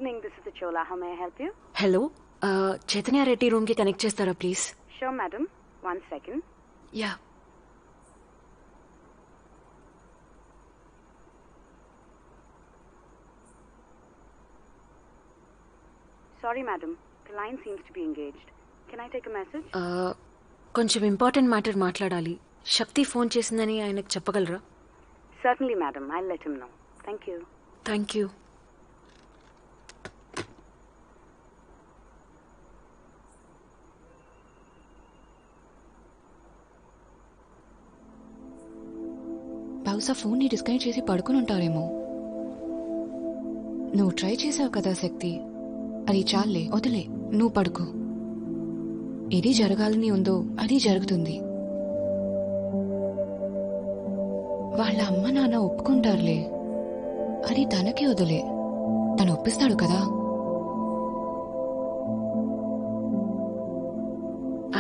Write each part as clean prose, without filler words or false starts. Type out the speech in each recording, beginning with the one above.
evening, this is the Chola. How may I help you? Hello Chaitanya Reddy రూమ్కి connect చేస్తారా please? Sure, madam. 1 second. Yeah. Sorry, madam. The line seems to be engaged. Can I take a message? కొంచెం important matter మాట్లాడాలి. శక్తి phone చేసిందని ఆయనకు చెప్పగలరా? Certainly, madam. I'll let him know. Thank you. Thank you. బహుశా ఫోన్ని disconnect చేసి పడుకుని ఉంటారేమో. నువ్వు ట్రై చేసావు కదా శక్తి, అది చాలే, వదిలే, నువ్వు పడుకో. ఏది జరగాలని ఉందో అది జరుగుతుంది. వాళ్ళ అమ్మ నాన్న ఒప్పుకుంటారులే, అది తనకి వదిలే, తను ఒప్పిస్తాడు కదా.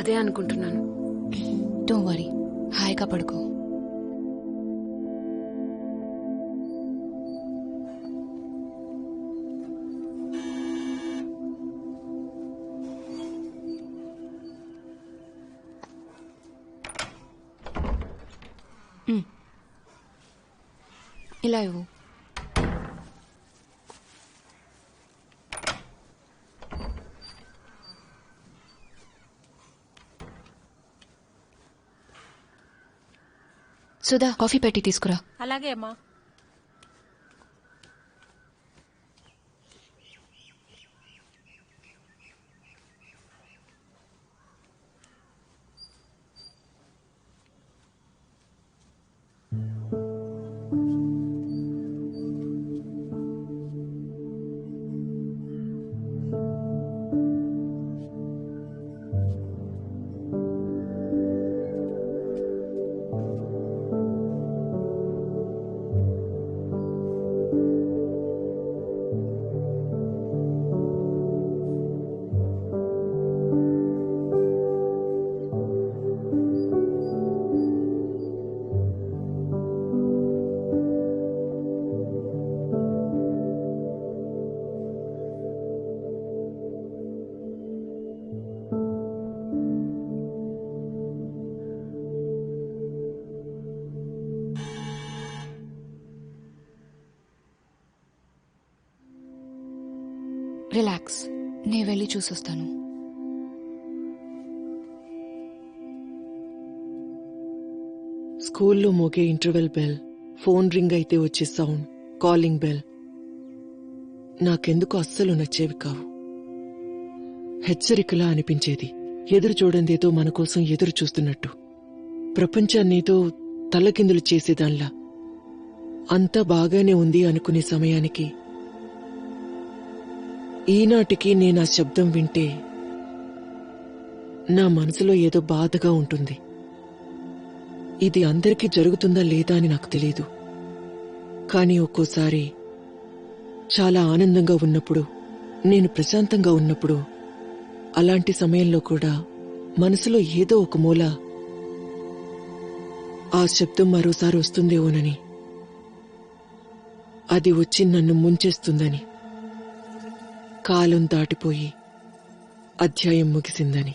అదే అనుకుంటున్నాను. డోంట్ వరీ, హాయిగా పడుకో. ఇలా ఇవ్వు. సుధా, కాఫీ పెట్టి తీసుకురా. అలాగే అమ్మా. రిలాక్స్, నేను వెళ్ళి చూసొస్తాను. స్కూల్లో మోగే ఇంటర్వెల్ బెల్, ఫోన్ రింగ్ అయితే వచ్చే సౌండ్, కాలింగ్ బెల్ నాకెందుకు అస్సలు నచ్చేవి కావు. హెచ్చరికలా అనిపించేది. ఎదురు చూడందేదో మన కోసం ఎదురు చూస్తున్నట్టు, ప్రపంచాన్నేదో తల్లకిందులు చేసేదాన్లా. అంతా బాగానే ఉంది అనుకునే సమయానికి ఈనాటికి నేను ఆ శబ్దం వింటే నా మనసులో ఏదో బాధగా ఉంటుంది. ఇది అందరికీ జరుగుతుందా లేదా అని నాకు తెలియదు. కానీ ఒక్కోసారి చాలా ఆనందంగా ఉన్నప్పుడు, నేను ప్రశాంతంగా ఉన్నప్పుడు, అలాంటి సమయంలో కూడా మనసులో ఏదో ఒక మూల ఆ శబ్దం మరోసారి వస్తుందేమోనని, అది వచ్చి నన్ను ముంచేస్తుందని, కాలం దాటిపోయి అధ్యాయం ముగిసిందని.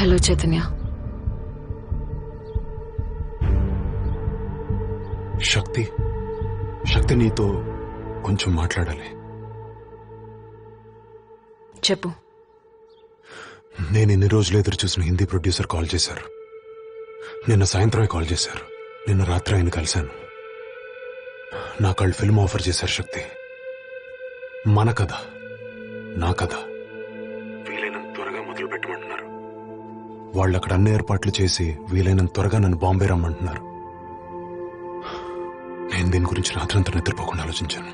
హలో చైతన్య. శక్తి శక్తి నీతో కొంచెం మాట్లాడాలి. చెప్పు. నేను ఇన్ని రోజులు ఎదురు చూసిన హిందీ ప్రొడ్యూసర్ కాల్ చేశారు. నిన్న సాయంత్రమే కాల్ చేశారు. నిన్న రాత్రి ఆయన కలిశాను. నాకు వాళ్ళు ఫిల్మ్ ఆఫర్ చేశారు. శక్తి, మన కథ, నా కథ వీలైనంత త్వరగా మొదలు పెట్టమంటున్నారు. వాళ్ళు అక్కడ అన్ని ఏర్పాట్లు చేసి వీలైనంత త్వరగా నన్ను బాంబే రమ్మంటున్నారు. నేను దీని గురించి రాత్రంతా నిద్రపోకుండా ఆలోచించాను.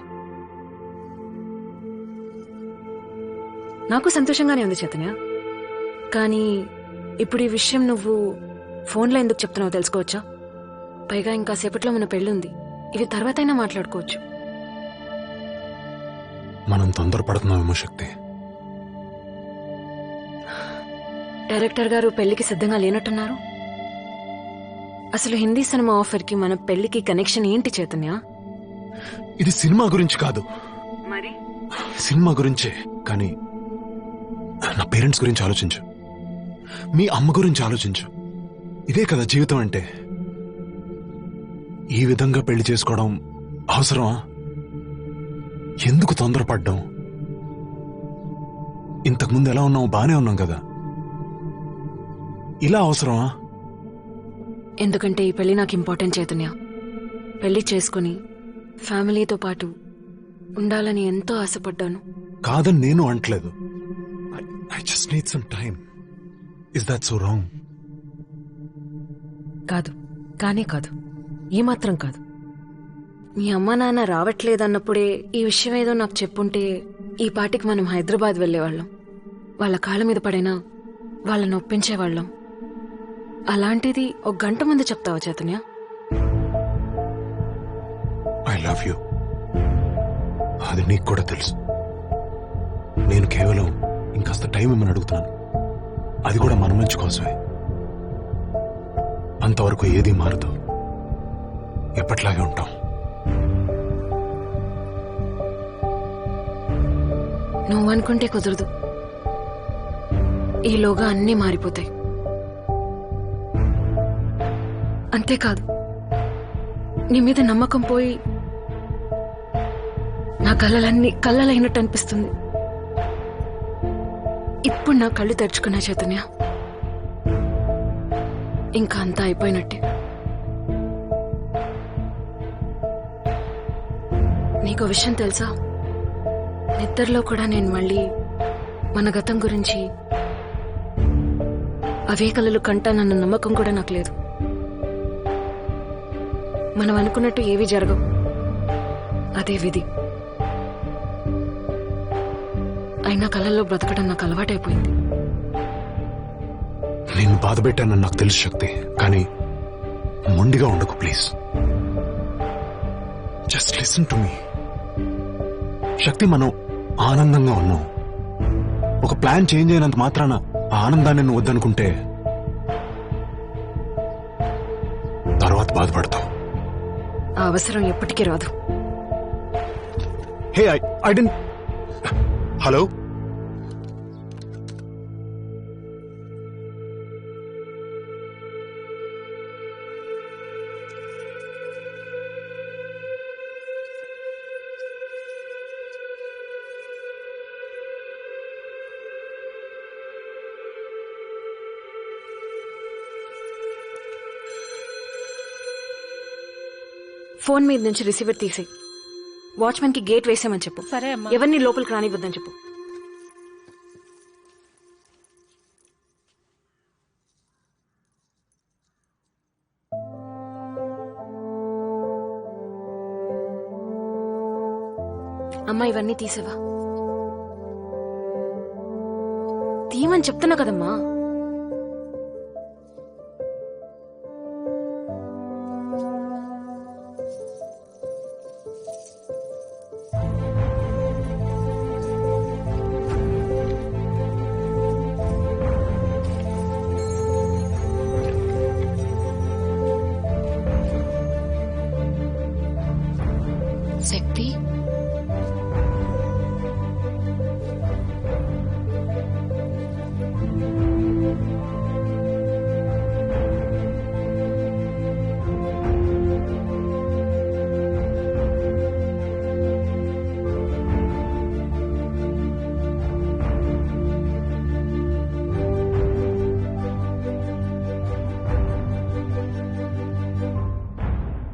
నాకు సంతోషంగానే ఉంది చైతన్య. కానీ ఇప్పుడు ఈ విషయం నువ్వు ఫోన్లో ఎందుకు చెప్తున్నావో తెలుసుకోవచ్చా? పైగా ఇంకా సేపట్లో మన పెళ్ళుంది. ఇది తర్వాత అయినా మాట్లాడుకోవచ్చు. మనం తొందరపడుతున్నామేమో శక్తి. డైరెక్టర్ గారు పెళ్లికి సిద్ధంగా లేనట్టున్నారు. అసలు హిందీ సినిమా ఆఫర్ కి మన పెళ్లికి కనెక్షన్ ఏంటి చైతన్య? ఇది సినిమా గురించి కాదు. మరి సినిమా గురించే, కానీ నా పేరెంట్స్ గురించి ఆలోచించు. మీ అమ్మ గురించి ఆలోచించు. ఇదే కదా జీవితం అంటే. ఈ విధంగా పెళ్లి చేసుకోవడం అవసరమా? ఎందుకు తొందరపడ్డాం? ఇంతకుముందు ఎలా ఉన్నావు? బానే ఉన్నాం కదా. ఇలా అవసరమా? ఎందుకంటే ఈ పెళ్లి నాకు ఇంపార్టెంట్ చైతన్య. పెళ్లి చేసుకుని ఫ్యామిలీతో పాటు ఉండాలని ఎంతో ఆశపడ్డాను. కాదని నేను అంటలేదు. I just need some time. Is that so wrong? కాదు, కానే కాదు, ఈ మాత్రం కాదు. మీ అమ్మా నాన్న రావట్లేదన్నప్పుడే ఈ విషయం ఏదో నాకు చెప్పుంటే ఈ పాటికి మనం హైదరాబాద్ వెళ్లేవాళ్ళం. వాళ్ళ కాళ్ళ మీద పడైనా వాళ్ళని ఒప్పించేవాళ్ళం. అలాంటిది ఒక గంట ముందు చెప్తావా చైతన్య? I love you. అది నీకు కూడా తెలుసు. నేను కేవలం ఇంకాస్త టైం ఇమ్మని అడుగుతున్నాను. అది కూడా మన మంచి కోసమే. అంతవరకు ఏది మారదు. ఎప్పట్లాగే ఉంటాం. నువ్వనుకుంటే కుదరదు. ఈలోగా అన్నీ మారిపోతాయి. అంతేకాదు, నీ మీద నమ్మకం పోయి నా కళ్ళలన్నీ కళ్ళలైనట్టు అనిపిస్తుంది. ఇప్పుడు నా కళ్ళు తెరుచుకున్నా చైతన్య. ఇంకా అంతా అయిపోయినట్టే. నీకో విషయం తెలుసా? నిద్రలో కూడా నేను మళ్ళీ మన గతం గురించి అవే కలలు కంటానన్న నమ్మకం కూడా నాకు లేదు. మనం అనుకున్నట్టు ఏవి జరగవు. అదే విధి. అయినా కళల్లో బ్రతకడం నాకు అలవాటైపోయింది. నేను బాధ పెట్టానని నాకు తెలుసు శక్తి, కానీ మొండిగా ఉండకు please. Just listen to me శక్తి. మనం ఆనందంగా ఉన్నాం. ఒక ప్లాన్ చేంజ్ అయినంత మాత్రాన ఆ ఆనందాన్ని నువ్వు వద్దనుకుంటే తర్వాత బాధపడతావు. ఆ అవసరం ఎప్పటికీ రాదు. హే, ఐ డెంట్. హలో, ఫోన్ మీద నుంచి రిసీవర్ తీసి వాచ్మెన్ కి గేట్ వేసామని చెప్పు. సరే అమ్మా. ఎవరిని లోపలికి రానివ్వద్దని చెప్పు. అమ్మా, ఇవన్నీ తీసేవా? తీయమని చెప్తున్నా కదమ్మా.